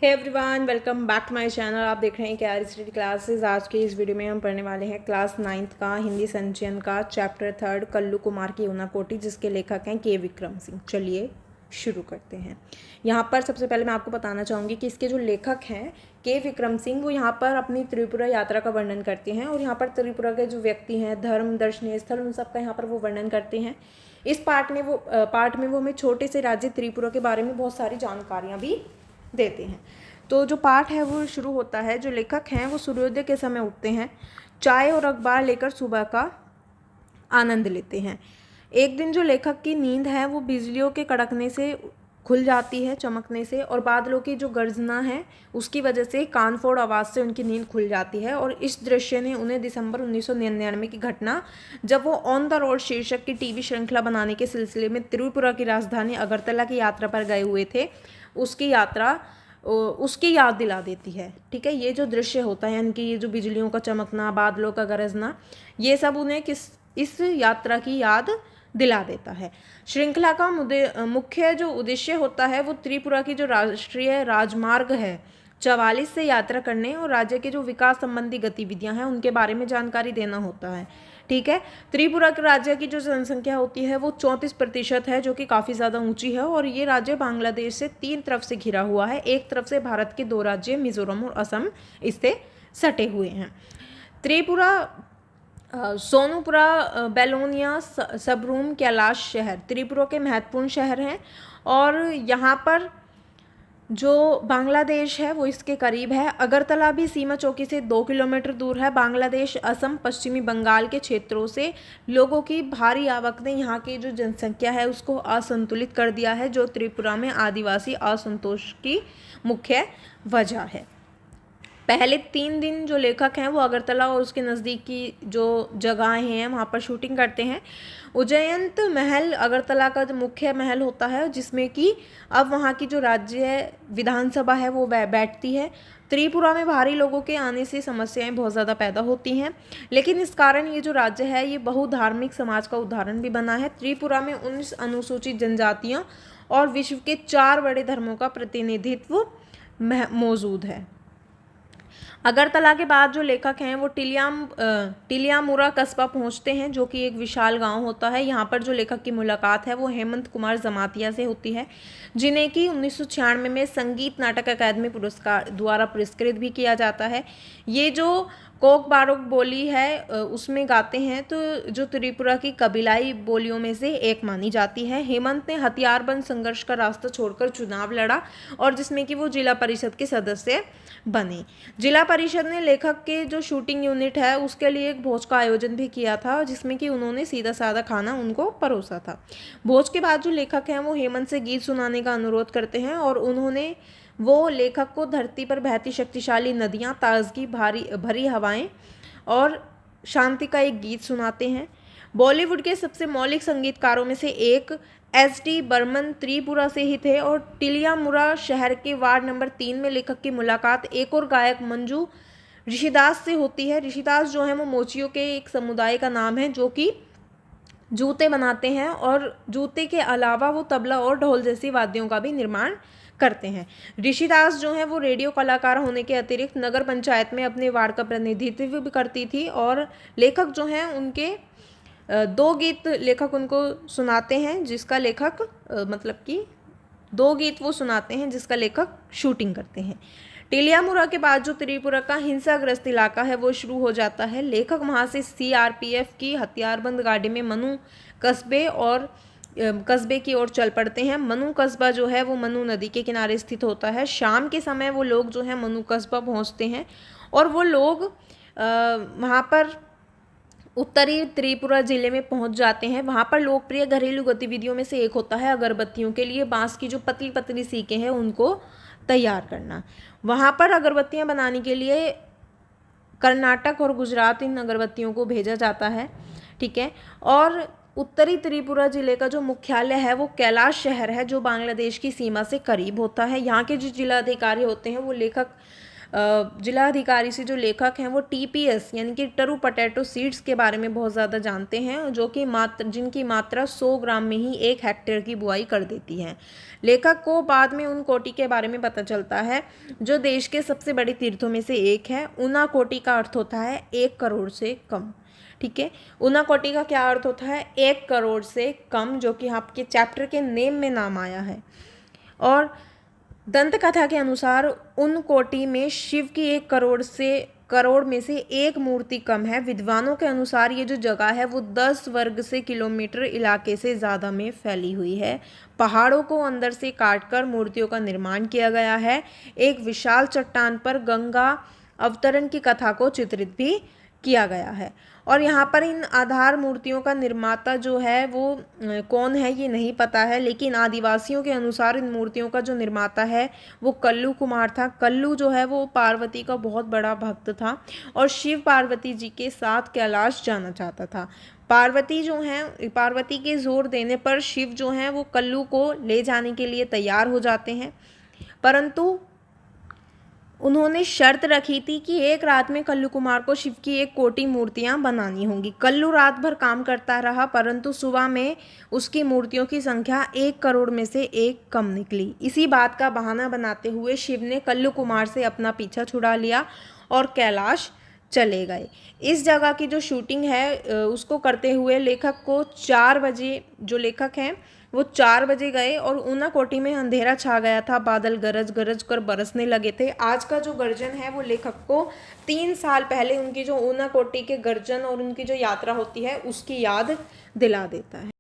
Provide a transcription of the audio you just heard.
Hey everyone, welcome back to my channel. आप देख रहे हैं क्या स्टडी क्लासेस। आज के इस वीडियो में हम पढ़ने वाले हैं क्लास 9th का हिंदी संचयन का चैप्टर 3 कल्लू कुमार की ऊनाकोटी, जिसके लेखक हैं के विक्रम सिंह। चलिए शुरू करते हैं। यहाँ पर सबसे पहले मैं आपको बताना चाहूँगी कि इसके जो लेखक हैं के विक्रम सिंह, वो यहाँ पर अपनी त्रिपुरा यात्रा का वर्णन करते हैं और यहाँ पर त्रिपुरा के जो व्यक्ति हैं, धर्म, दर्शनीय स्थल, उन सब का यहाँ पर वो वर्णन करते हैं। इस पार्ट में वो हमें छोटे से राज्य त्रिपुरा के बारे में बहुत सारी जानकारियाँ भी देते हैं। तो जो पाठ है वो शुरू होता है। जो लेखक हैं वो सूर्योदय के समय उठते हैं, चाय और अखबार लेकर सुबह का आनंद लेते हैं। एक दिन जो लेखक की नींद है वो बिजलियों के कड़कने से खुल जाती है, चमकने से, और बादलों की जो गर्जना है उसकी वजह से कान फोड़ आवाज़ से उनकी नींद खुल जाती है। और इस दृश्य ने उन्हें दिसंबर 1999 की घटना, जब वो ऑन द रोड शीर्षक की टीवी श्रृंखला बनाने के सिलसिले में त्रिपुरा की राजधानी अगरतला की यात्रा पर गए हुए थे, उसकी याद दिला देती है। ठीक है, ये जो दृश्य होता है, यानी कि ये जो बिजलियों का चमकना, बादलों का गरजना, ये सब उन्हें इस यात्रा की याद दिला देता है। श्रृंखला का मुख्य जो उद्देश्य होता है वो त्रिपुरा की जो राष्ट्रीय राजमार्ग है 44 से यात्रा करने और राज्य के जो विकास संबंधी गतिविधियां हैं उनके बारे में जानकारी देना होता है। ठीक है, त्रिपुरा के राज्य की जो जनसंख्या होती है वो 34% है, जो कि काफ़ी ज़्यादा ऊंची है। और ये राज्य बांग्लादेश से 3 तरफ से घिरा हुआ है। एक तरफ से भारत के 2 राज्य मिजोरम और असम इससे सटे हुए हैं। त्रिपुरा सोनूपुरा, बेलोनिया, सबरूम, कैलाश शहर त्रिपुरा के महत्वपूर्ण शहर हैं। और यहाँ पर जो बांग्लादेश है वो इसके करीब है। अगरतला भी सीमा चौकी से 2 किलोमीटर दूर है। बांग्लादेश, असम, पश्चिमी बंगाल के क्षेत्रों से लोगों की भारी आवक ने यहाँ की जो जनसंख्या है उसको असंतुलित कर दिया है, जो त्रिपुरा में आदिवासी असंतोष की मुख्य वजह है। पहले 3 दिन जो लेखक हैं वो अगरतला और उसके नज़दीक की जो जगहें हैं वहाँ पर शूटिंग करते हैं। उज्जयंत महल अगरतला का जो मुख्य महल होता है, जिसमें कि अब वहाँ की जो राज्य विधानसभा है वो बैठती है। त्रिपुरा में भारी लोगों के आने से समस्याएं बहुत ज़्यादा पैदा होती हैं, लेकिन इस कारण ये जो राज्य है ये बहुधार्मिक समाज का उदाहरण भी बना है। त्रिपुरा में 19 अनुसूचित जनजातियाँ और विश्व के 4 बड़े धर्मों का प्रतिनिधित्व मौजूद है। अगरतला के बाद जो लेखक हैं वो टिलियामुरा कस्बा पहुंचते हैं, जो कि एक विशाल गांव होता है। यहाँ पर जो लेखक की मुलाकात है वो हेमंत कुमार जमातिया से होती है, जिन्हें कि 1996 में संगीत नाटक अकादमी पुरस्कार द्वारा पुरस्कृत भी किया जाता है। ये जो कोक बारोक बोली है उसमें गाते हैं, तो जो त्रिपुरा की कबीलाई बोलियों में से एक मानी जाती है। हेमंत ने हथियारबंद संघर्ष का रास्ता छोड़कर चुनाव लड़ा और जिसमें कि वो जिला परिषद के सदस्य बने। जिला परिषद ने लेखक के जो शूटिंग यूनिट है उसके लिए एक भोज का आयोजन भी किया था, जिसमें कि उन्होंने सीधा साधा खाना उनको परोसा था। भोज के बाद जो लेखक हैं वो हेमंत से गीत सुनाने का अनुरोध करते हैं और वो लेखक को धरती पर बहती शक्तिशाली नदियाँ, ताजगी भरी हवाएं और शांति का एक गीत सुनाते हैं। बॉलीवुड के सबसे मौलिक संगीतकारों में से एक एस.डी. बर्मन त्रिपुरा से ही थे और टिलियामुरा शहर के वार्ड नंबर 3 में लेखक की मुलाकात एक और गायक मंजू ऋषिदास से होती है। ऋषिदास जो है वो मोचियों के एक समुदाय का नाम है, जो कि जूते बनाते हैं और जूते के अलावा वो तबला और ढोल जैसी वाद्यों का भी निर्माण करते हैं। ऋषिदास जो है वो रेडियो कलाकार होने के अतिरिक्त नगर पंचायत में अपने वार्ड का प्रतिनिधित्व भी करती थी। और लेखक जो हैं उनके 2 गीत लेखक उनको सुनाते हैं, जिसका लेखक मतलब कि 2 गीत वो सुनाते हैं जिसका लेखक शूटिंग करते हैं। टिलियामुरा के बाद जो त्रिपुरा का हिंसाग्रस्त इलाका है वो शुरू हो जाता है। लेखक वहाँ से सीआरपीएफ की हथियारबंद गाड़ी में मनु कस्बे की ओर चल पड़ते हैं। मनु कस्बा जो है वो मनु नदी के किनारे स्थित होता है। शाम के समय वो लोग जो है मनु कस्बा पहुँचते हैं और वो लोग वहाँ पर उत्तरी त्रिपुरा जिले में पहुंच जाते हैं। वहाँ पर लोकप्रिय घरेलू गतिविधियों में से एक होता है अगरबत्तियों के लिए बांस की जो पतली पतली सीकें हैं उनको तैयार करना। वहाँ पर अगरबत्तियाँ बनाने के लिए कर्नाटक और गुजरात इन अगरबत्तियों को भेजा जाता है। ठीक है, और उत्तरी त्रिपुरा जिले का जो मुख्यालय है वो कैलाश शहर है, जो बांग्लादेश की सीमा से करीब होता है। यहाँ के जो जिला अधिकारी होते हैं वो लेखक जिला अधिकारी से जो लेखक हैं वो TPS यानी कि टरू पोटैटो सीड्स के बारे में बहुत ज़्यादा जानते हैं, जो कि जिनकी मात्रा 100 ग्राम में ही 1 हेक्टेयर की बुआई कर देती है। लेखक को बाद में उनकोटी के बारे में पता चलता है जो देश के सबसे बड़े तीर्थों में से एक है। उनाकोटी का अर्थ होता है 1 करोड़ से कम। ठीक है, उनाकोटी का क्या अर्थ होता है? 1 करोड़ से कम, जो कि आपके चैप्टर के नेम में नाम आया है। और दंत कथा के अनुसार उनकोटी में शिव की 1 करोड़ में से 1 मूर्ति कम है। विद्वानों के अनुसार ये जो जगह है वो 10 वर्ग से किलोमीटर इलाके से ज़्यादा में फैली हुई है। पहाड़ों को अंदर से काटकर मूर्तियों का निर्माण किया गया है। एक विशाल चट्टान पर गंगा अवतरण की कथा को चित्रित भी किया गया है। और यहाँ पर इन आधार मूर्तियों का निर्माता जो है वो कौन है ये नहीं पता है, लेकिन आदिवासियों के अनुसार इन मूर्तियों का जो निर्माता है वो कल्लू कुमार था। कल्लू जो है वो पार्वती का बहुत बड़ा भक्त था और शिव पार्वती जी के साथ कैलाश जाना चाहता था। पार्वती के जोर देने पर शिव जो हैं वो कल्लू को ले जाने के लिए तैयार हो जाते हैं, परंतु उन्होंने शर्त रखी थी कि एक रात में कल्लू कुमार को शिव की 1 कोटि मूर्तियां बनानी होंगी। कल्लू रात भर काम करता रहा, परंतु सुबह में उसकी मूर्तियों की संख्या 1 करोड़ में से 1 कम निकली। इसी बात का बहाना बनाते हुए शिव ने कल्लू कुमार से अपना पीछा छुड़ा लिया और कैलाश चले गए। इस जगह की जो शूटिंग है उसको करते हुए लेखक को 4 बजे, जो लेखक हैं वो 4 बजे गए और उनाकोटी में अंधेरा छा गया था। बादल गरज गरज कर बरसने लगे थे। आज का जो गर्जन है वो लेखक को 3 साल पहले उनकी जो उनाकोटी के गर्जन और उनकी जो यात्रा होती है उसकी याद दिला देता है।